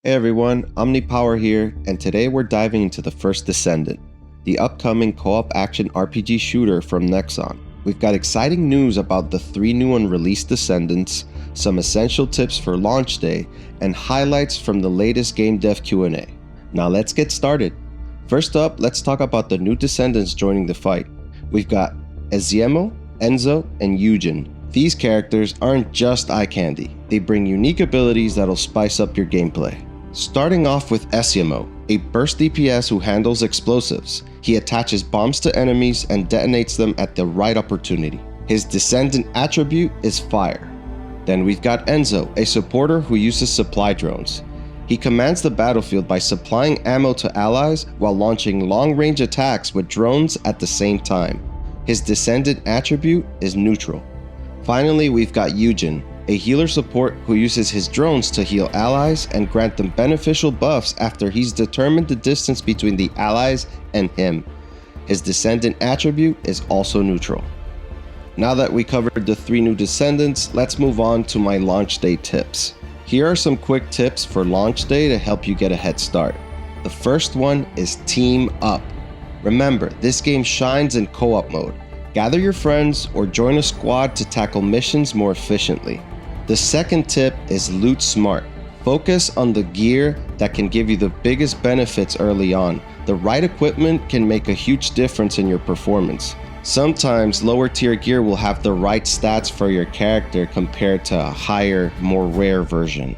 Hey everyone, OmniPower here, and today we're diving into the First Descendant, the upcoming co-op action RPG shooter from Nexon. We've got exciting news about the 3 new unreleased Descendants, some essential tips for launch day, and highlights from the latest game dev Q&A. Now let's get started. First up, let's talk about the new Descendants joining the fight. We've got Esiemo, Enzo, and Yujin. These characters aren't just eye candy, they bring unique abilities that'll spice up your gameplay. Starting off with Esiemo, a burst DPS who handles explosives. He attaches bombs to enemies and detonates them at the right opportunity. His Descendant attribute is fire. Then we've got Enzo, a supporter who uses supply drones. He commands the battlefield by supplying ammo to allies while launching long-range attacks with drones at the same time. His Descendant attribute is neutral. Finally, we've got Yujin, a healer support who uses his drones to heal allies and grant them beneficial buffs after he's determined the distance between the allies and him. His Descendant attribute is also neutral. Now that we covered the 3 new Descendants, let's move on to my launch day tips. Here are some quick tips for launch day to help you get a head start. The first one is team up. Remember, this game shines in co-op mode. Gather your friends or join a squad to tackle missions more efficiently. The second tip is loot smart. Focus on the gear that can give you the biggest benefits early on. The right equipment can make a huge difference in your performance. Sometimes lower tier gear will have the right stats for your character compared to a higher, more rare version.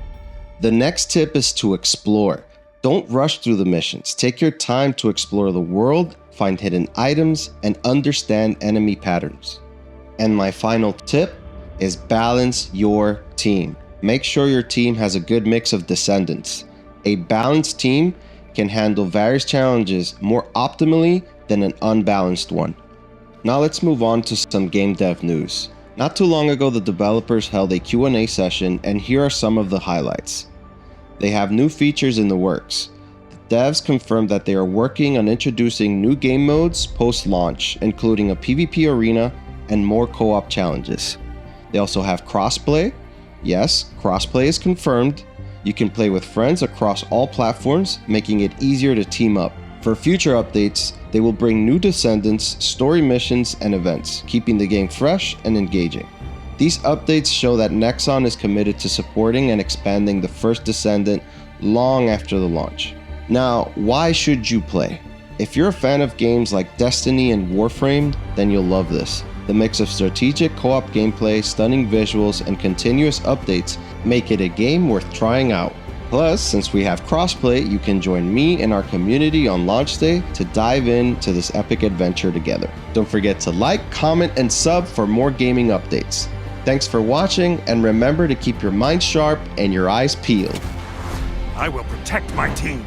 The next tip is to explore. Don't rush through the missions. Take your time to explore the world, find hidden items, and understand enemy patterns. And my final tip is balance your team. Make sure your team has a good mix of Descendants. A balanced team can handle various challenges more optimally than an unbalanced one. Now let's move on to some game dev news. Not too long ago, the developers held a Q&A session, and here are some of the highlights. They have new features in the works. The devs confirmed that they are working on introducing new game modes post-launch, including a PvP arena and more co-op challenges. They also have crossplay. Yes, crossplay is confirmed. You can play with friends across all platforms, making it easier to team up. For future updates, they will bring new Descendants, story missions, and events, keeping the game fresh and engaging. These updates show that Nexon is committed to supporting and expanding the First Descendant long after the launch. Now, why should you play? If you're a fan of games like Destiny and Warframe, then you'll love this. The mix of strategic co-op gameplay, stunning visuals, and continuous updates make it a game worth trying out. Plus, since we have crossplay, you can join me and our community on launch day to dive into this epic adventure together. Don't forget to like, comment, and sub for more gaming updates. Thanks for watching, and remember to keep your mind sharp and your eyes peeled. I will protect my team.